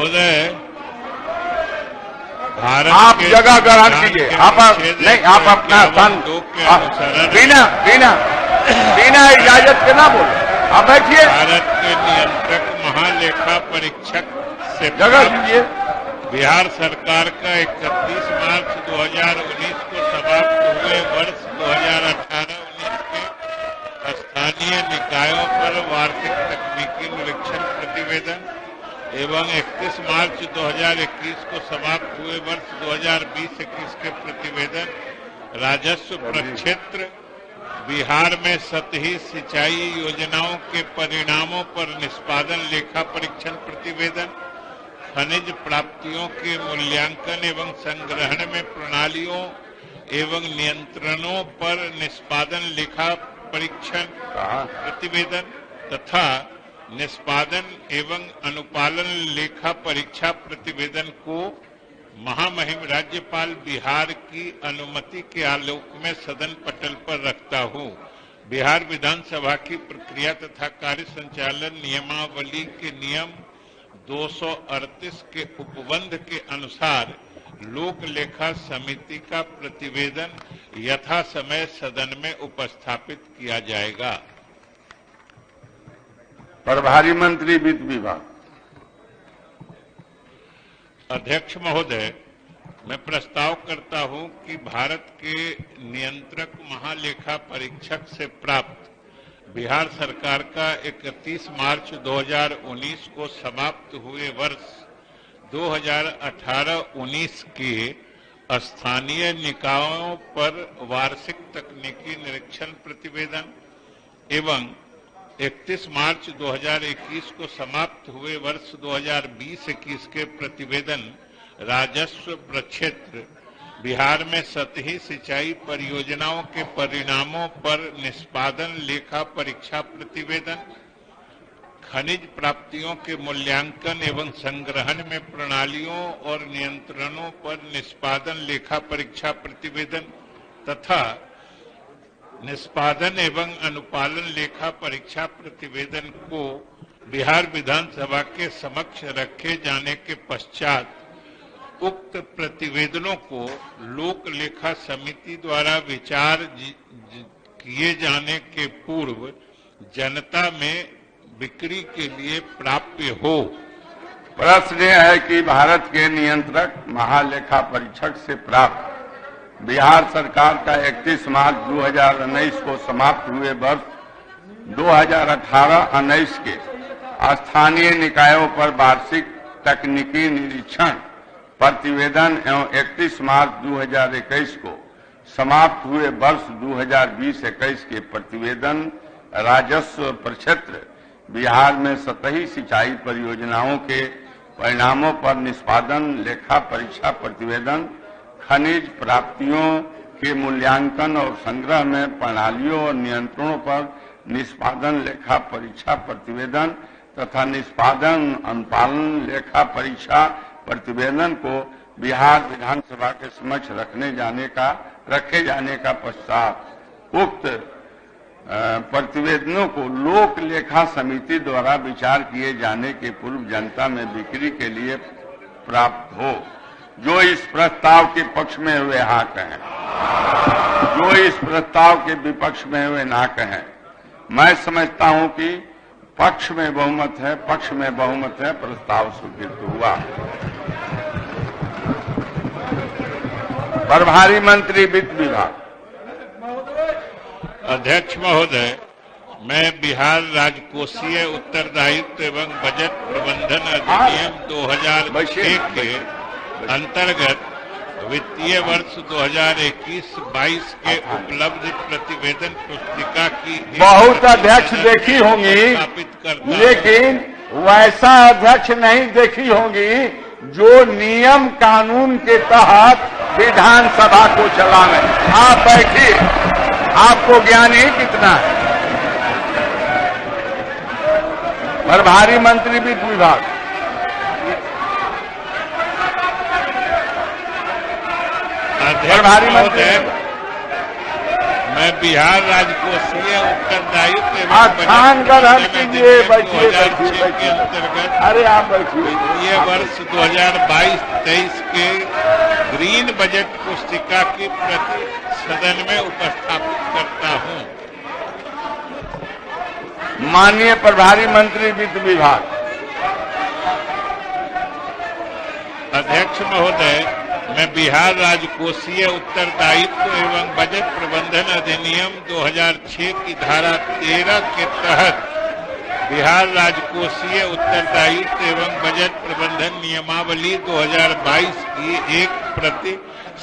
महोदय, भारत आप के जगह ग्रहण संविधान कीजिए। के आप अनुच्छेद नहीं, आप अपना 151 स्थान दो के अनुसरण बिना इजाजत के ना बोले। आप बैठिए, भारत के नियंत्रक महालेखा परीक्षक से जगह कीजिए। बिहार सरकार का 31 मार्च 2019 को समाप्त हुए वर्ष 2018-19 के स्थानीय निकायों पर वार्षिक तकनीकी निरीक्षण प्रतिवेदन एवं 31 मार्च 2021 को समाप्त हुए वर्ष 2020-21 के प्रतिवेदन, राजस्व प्रक्षेत्र बिहार में सतही सिंचाई योजनाओं के परिणामों पर निष्पादन लेखा परीक्षण प्रतिवेदन, खनिज प्राप्तियों के मूल्यांकन एवं संग्रहण में प्रणालियों एवं नियंत्रणों पर निष्पादन लेखा परीक्षण प्रतिवेदन तथा निष्पादन एवं अनुपालन लेखा परीक्षा प्रतिवेदन को महामहिम राज्यपाल बिहार की अनुमति के आलोक में सदन पटल पर रखता हूँ। बिहार विधानसभा की प्रक्रिया तथा कार्य संचालन नियमावली के नियम 238 के उपबंध के अनुसार लोक लेखा समिति का प्रतिवेदन यथा समय सदन में उपस्थापित किया जाएगा। प्रभारी मंत्री वित्त विभाग। अध्यक्ष महोदय, मैं प्रस्ताव करता हूं कि भारत के नियंत्रक महालेखा परीक्षक से प्राप्त बिहार सरकार का 31 मार्च 2019 को समाप्त हुए वर्ष 2018-19 के स्थानीय निकायों पर वार्षिक तकनीकी निरीक्षण प्रतिवेदन एवं 31 मार्च 2021 को समाप्त हुए वर्ष 2020-21 के प्रतिवेदन, राजस्व प्रक्षेत्र बिहार में सतही सिंचाई परियोजनाओं के परिणामों पर निष्पादन लेखा परीक्षा प्रतिवेदन, खनिज प्राप्तियों के मूल्यांकन एवं संग्रहण में प्रणालियों और नियंत्रणों पर निष्पादन लेखा परीक्षा प्रतिवेदन तथा निष्पादन एवं अनुपालन लेखा परीक्षा प्रतिवेदन को बिहार विधानसभा के समक्ष रखे जाने के पश्चात उक्त प्रतिवेदनों को लोक लेखा समिति द्वारा विचार किए जाने के पूर्व जनता में बिक्री के लिए प्राप्य हो। प्रश्न यह है कि भारत के नियंत्रक महालेखा परीक्षक से प्राप्त बिहार सरकार का 31 मार्च 2019 को समाप्त हुए वर्ष 2018-19 के स्थानीय निकायों पर वार्षिक तकनीकी निरीक्षण प्रतिवेदन एवं 31 मार्च 2021 को समाप्त हुए वर्ष 2020-21 के प्रतिवेदन, राजस्व प्रक्षेत्र बिहार में सतही सिंचाई परियोजनाओं के परिणामों पर निष्पादन लेखा परीक्षा प्रतिवेदन, खनिज प्राप्तियों के मूल्यांकन और संग्रह में प्रणालियों और नियंत्रणों पर निष्पादन लेखा परीक्षा प्रतिवेदन तथा निष्पादन अनुपालन लेखा परीक्षा प्रतिवेदन को बिहार विधानसभा के समक्ष रखे जाने का पश्चात उक्त प्रतिवेदनों को लोक लेखा समिति द्वारा विचार किए जाने के पूर्व जनता में बिक्री के लिए प्राप्त हो। जो इस प्रस्ताव के पक्ष में हुए हाँ कहें, जो इस प्रस्ताव के विपक्ष में हुए ना कहें। मैं समझता हूं कि पक्ष में बहुमत है, प्रस्ताव स्वीकृत हुआ। प्रभारी मंत्री वित्त विभाग। अध्यक्ष महोदय, मैं बिहार राजकोषीय उत्तरदायित्व एवं बजट प्रबंधन अधिनियम 2001 के अंतर्गत वित्तीय वर्ष 2021-22 के उपलब्ध प्रतिवेदन पुस्तिका की बहुत अध्यक्ष देखी होंगी, लेकिन वैसा अध्यक्ष नहीं देखी होंगी जो नियम कानून के तहत विधानसभा को चलावे। आप बैठिए, आपको ज्ञान ही कितना है। प्रभारी मंत्री वित्त विभाग। प्रभारी मंत्री, मैं बिहार राजकोषीय उत्तरदायित्व स्थान ग्रहण कीजिए, बैठिए के बैठिए। अंतर्गत अरे आप बैठिए। वित्तीय वर्ष 2022-23 के ग्रीन बजट पुस्तिका की प्रति सदन में उपस्थापित करता हूं। माननीय प्रभारी मंत्री वित्त विभाग। अध्यक्ष महोदय, मैं बिहार राजकोषीय उत्तरदायित्व एवं बजट प्रबंधन अधिनियम 2006 की धारा 13 के तहत बिहार राजकोषीय उत्तरदायित्व एवं बजट प्रबंधन नियमावली 2022 की एक प्रति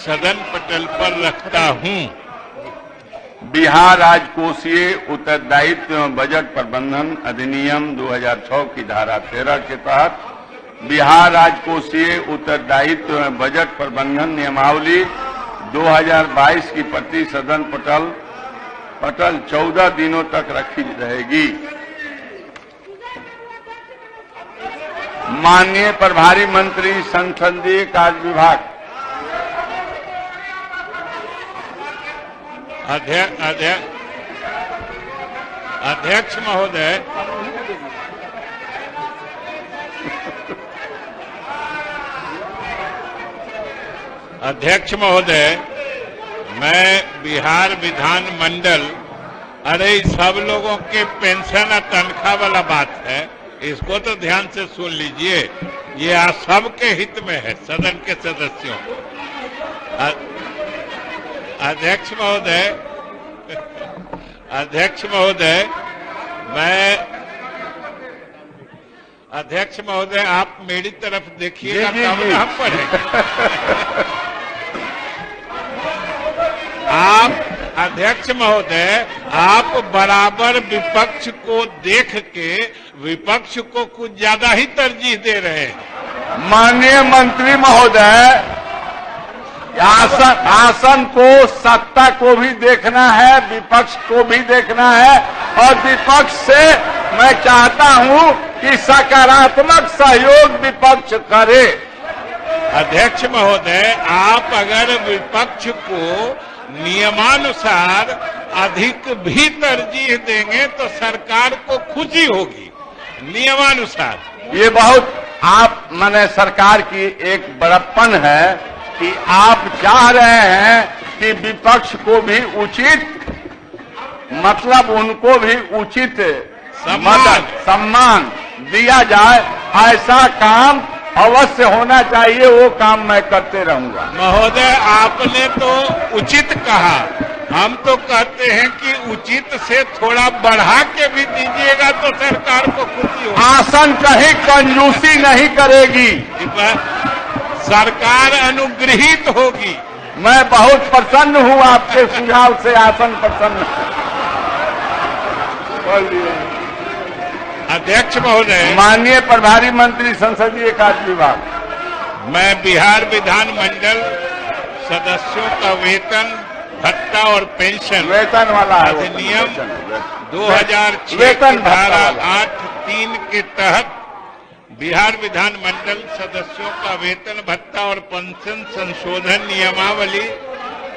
सदन पटल पर रखता हूं। बिहार राजकोषीय उत्तरदायित्व एवं बजट प्रबंधन अधिनियम 2006 की धारा 13 के तहत बिहार राजकोषीय उत्तरदायित्व एवं बजट प्रबंधन नियमावली 2022 की प्रति सदन पटल 14 दिनों तक रखी रहेगी। माननीय प्रभारी मंत्री संसदीय कार्य विभाग। अध्यक्ष महोदय, मैं बिहार विधान मंडल, अरे सब लोगों के पेंशन और तनख्वाह वाला बात है, इसको तो ध्यान से सुन लीजिए। ये आप सबके हित में है, सदन के सदस्यों को। अध्यक्ष महोदय, आप मेरी तरफ देखिएगा तब ना हम पढ़ेंगे। अध्यक्ष महोदय, आप बराबर विपक्ष को देख के विपक्ष को कुछ ज्यादा ही तरजीह दे रहे हैं। माननीय मंत्री महोदय, आसन को, सत्ता को भी देखना है, विपक्ष को भी देखना है, और विपक्ष से मैं चाहता हूं कि सकारात्मक सहयोग विपक्ष करे। अध्यक्ष महोदय, आप अगर विपक्ष को नियमानुसार अधिक भी तरजीह देंगे तो सरकार को खुशी होगी। नियमानुसार ये बहुत आप माने सरकार की एक बड़प्पन है कि आप चाह रहे हैं कि विपक्ष को भी उचित, मतलब उनको भी उचित सम्मान दिया जाए। ऐसा काम अवश्य होना चाहिए, वो काम मैं करते रहूंगा। महोदय, आपने तो उचित कहा, हम तो कहते हैं कि उचित से थोड़ा बढ़ा के भी दीजिएगा तो सरकार को खुशी होगी। आसन कहीं कंजूसी नहीं करेगी, सरकार अनुग्रहित होगी। मैं बहुत प्रसन्न हूं आपके सुझाव से, आसन प्रसन्न। अध्यक्ष महोदय, माननीय प्रभारी मंत्री संसदीय कार्य विभाग। मैं बिहार विधान मंडल सदस्यों का वेतन, भत्ता और पेंशन वाला अधिनियम 2006 की धारा 8(3) के तहत बिहार विधान मंडल सदस्यों का वेतन, भत्ता और पेंशन संशोधन नियमावली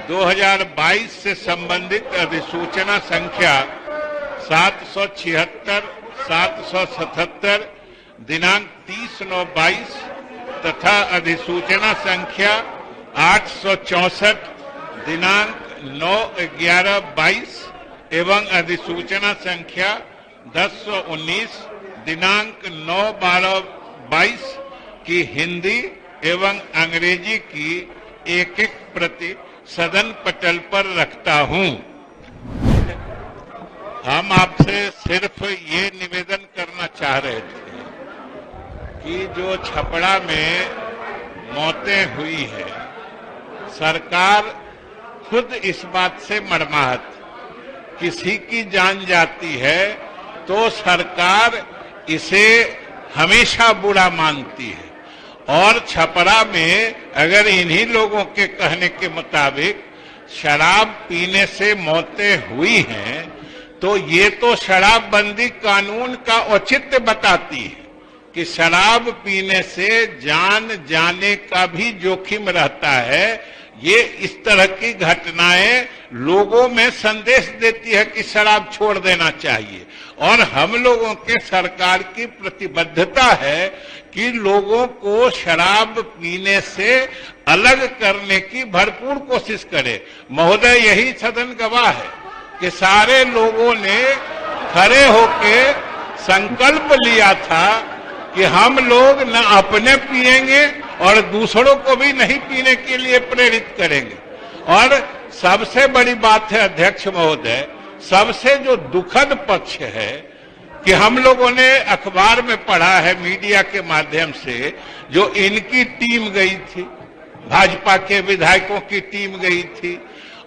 2022 से संबंधित अधिसूचना संख्या 776, 777 दिनांक 30/9/22 तथा अधिसूचना संख्या 864 दिनांक 9/11/22 एवं अधिसूचना संख्या 1019 दिनांक 9/12/22 की हिंदी एवं अंग्रेजी की एक प्रति सदन पटल पर रखता हूं। हम आपसे सिर्फ ये निवेदन करना चाह रहे थे कि जो छपड़ा में मौतें हुई है, सरकार खुद इस बात से मर्माहत, किसी की जान जाती है तो सरकार इसे हमेशा बुरा मानती है। और छपरा में अगर इन्हीं लोगों के कहने के मुताबिक शराब पीने से मौतें हुई हैं, तो ये तो शराबबंदी कानून का औचित्य बताती है कि शराब पीने से जान जाने का भी जोखिम रहता है, ये इस तरह की घटनाएं लोगों में संदेश देती है कि शराब छोड़ देना चाहिए, और हम लोगों के सरकार की प्रतिबद्धता है कि लोगों को शराब पीने से अलग करने की भरपूर कोशिश करे। महोदय, यही सदन गवाह है कि सारे लोगों ने खड़े होके संकल्प लिया था कि हम लोग न अपने पिएंगे और दूसरों को भी नहीं पीने के लिए प्रेरित करेंगे। और सबसे बड़ी बात है अध्यक्ष महोदय, सबसे जो दुखद पक्ष है कि हम लोगों ने अखबार में पढ़ा है, मीडिया के माध्यम से, जो इनकी टीम गई थी, भाजपा के विधायकों की टीम गई थी,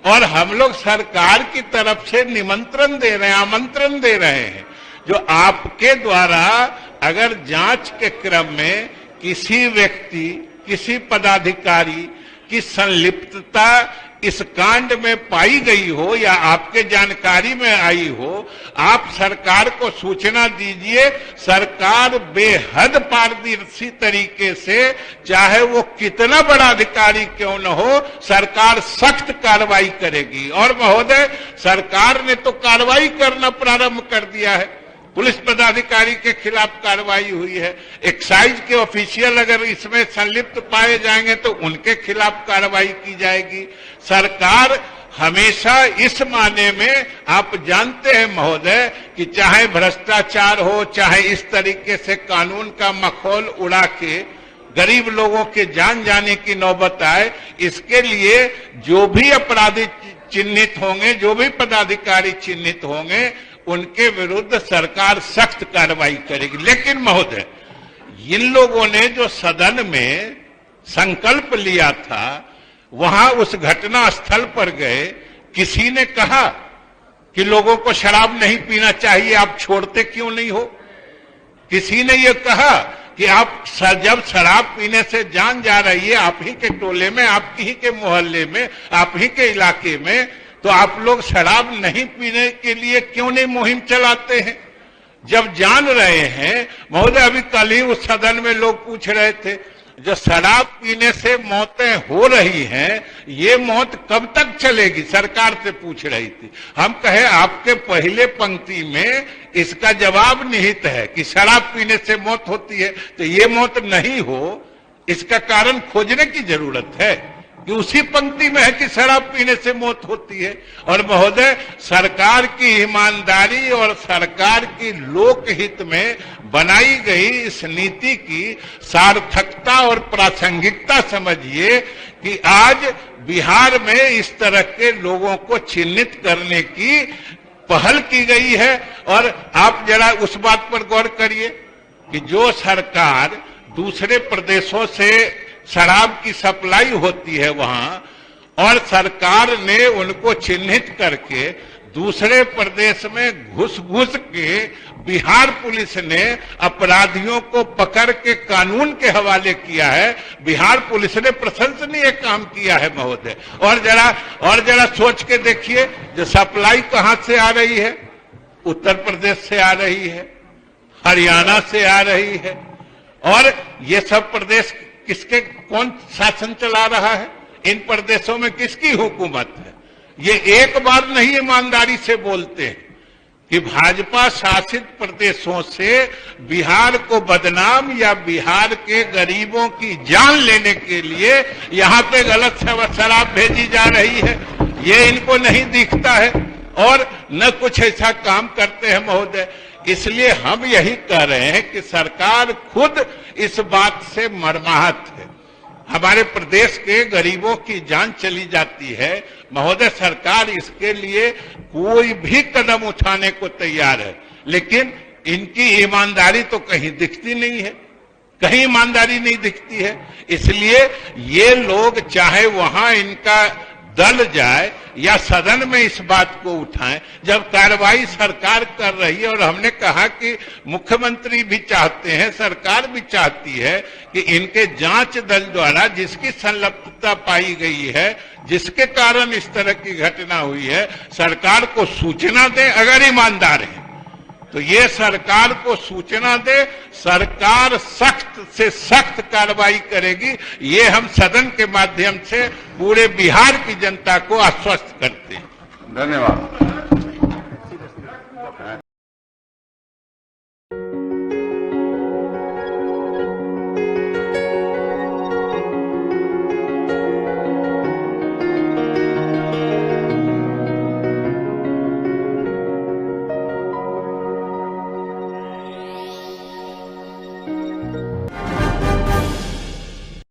और हम लोग सरकार की तरफ से निमंत्रण दे रहे हैं, आमंत्रण दे रहे हैं, जो आपके द्वारा अगर जांच के क्रम में किसी व्यक्ति, किसी पदाधिकारी की संलिप्तता इस कांड में पाई गई हो या आपके जानकारी में आई हो, आप सरकार को सूचना दीजिए। सरकार बेहद पारदर्शी तरीके से, चाहे वो कितना बड़ा अधिकारी क्यों न हो, सरकार सख्त कार्रवाई करेगी। और महोदय, सरकार ने तो कार्रवाई करना प्रारंभ कर दिया है। पुलिस पदाधिकारी के खिलाफ कार्रवाई हुई है, एक्साइज के ऑफिशियल अगर इसमें संलिप्त पाए जाएंगे तो उनके खिलाफ कार्रवाई की जाएगी। सरकार हमेशा इस माने में, आप जानते हैं महोदय, कि चाहे भ्रष्टाचार हो, चाहे इस तरीके से कानून का मखौल उड़ा के गरीब लोगों के जान जाने की नौबत आए, इसके लिए जो भी अपराधी चिन्हित होंगे, जो भी पदाधिकारी चिन्हित होंगे, उनके विरुद्ध सरकार सख्त कार्रवाई करेगी। लेकिन महोदय, इन लोगों ने जो सदन में संकल्प लिया था, वहां उस घटना स्थल पर गए, किसी ने कहा कि लोगों को शराब नहीं पीना चाहिए, आप छोड़ते क्यों नहीं हो? किसी ने यह कहा कि आप जब शराब पीने से जान जा रही है आप ही के टोले में, आप ही के मोहल्ले में, आप ही के इलाके में, तो आप लोग शराब नहीं पीने के लिए क्यों नहीं मुहिम चलाते हैं? जब जान रहे हैं महोदय, अभी कल ही उस सदन में लोग पूछ रहे थे, जो शराब पीने से मौतें हो रही हैं, ये मौत कब तक चलेगी? सरकार से पूछ रही थी। हम कहे आपके पहले पंक्ति में इसका जवाब निहित है कि शराब पीने से मौत होती है, तो ये मौत नहीं हो, इसका कारण खोजने की जरूरत है कि उसी पंक्ति में है कि शराब पीने से मौत होती है। और महोदय, सरकार की ईमानदारी और सरकार की लोकहित में बनाई गई इस नीति की सार्थकता और प्रासंगिकता समझिए कि आज बिहार में इस तरह के लोगों को चिन्हित करने की पहल की गई है। और आप जरा उस बात पर गौर करिए कि जो सरकार दूसरे प्रदेशों से शराब की सप्लाई होती है वहां, और सरकार ने उनको चिन्हित करके दूसरे प्रदेश में घुस के बिहार पुलिस ने अपराधियों को पकड़ के कानून के हवाले किया है। बिहार पुलिस ने प्रशंसनीय काम किया है महोदय। और जरा सोच के देखिए, जो सप्लाई कहां से आ रही है? उत्तर प्रदेश से आ रही है, हरियाणा से आ रही है, और ये सब प्रदेश किसके, कौन शासन चला रहा है? इन प्रदेशों में किसकी हुकूमत है? ये एक बार नहीं ईमानदारी से बोलते हैं कि भाजपा शासित प्रदेशों से बिहार को बदनाम या बिहार के गरीबों की जान लेने के लिए यहां पे गलत शराब भेजी जा रही है। ये इनको नहीं दिखता है और न कुछ ऐसा काम करते हैं महोदय। इसलिए हम यही कह रहे हैं कि सरकार खुद इस बात से मर्माहत है। हमारे प्रदेश के गरीबों की जान चली जाती है महोदय। सरकार इसके लिए कोई भी कदम उठाने को तैयार है, लेकिन इनकी ईमानदारी तो कहीं दिखती नहीं है, कहीं ईमानदारी नहीं दिखती है। इसलिए ये लोग चाहे वहां इनका दल जाए या सदन में इस बात को उठाएं, जब कार्रवाई सरकार कर रही है। और हमने कहा कि मुख्यमंत्री भी चाहते हैं, सरकार भी चाहती है कि इनके जांच दल द्वारा जिसकी संलिप्तता पाई गई है, जिसके कारण इस तरह की घटना हुई है, सरकार को सूचना दें अगर ईमानदार है। तो ये सरकार को सूचना दे, सरकार सख्त से सख्त कार्रवाई करेगी, ये हम सदन के माध्यम से पूरे बिहार की जनता को आश्वस्त करते हैं। धन्यवाद।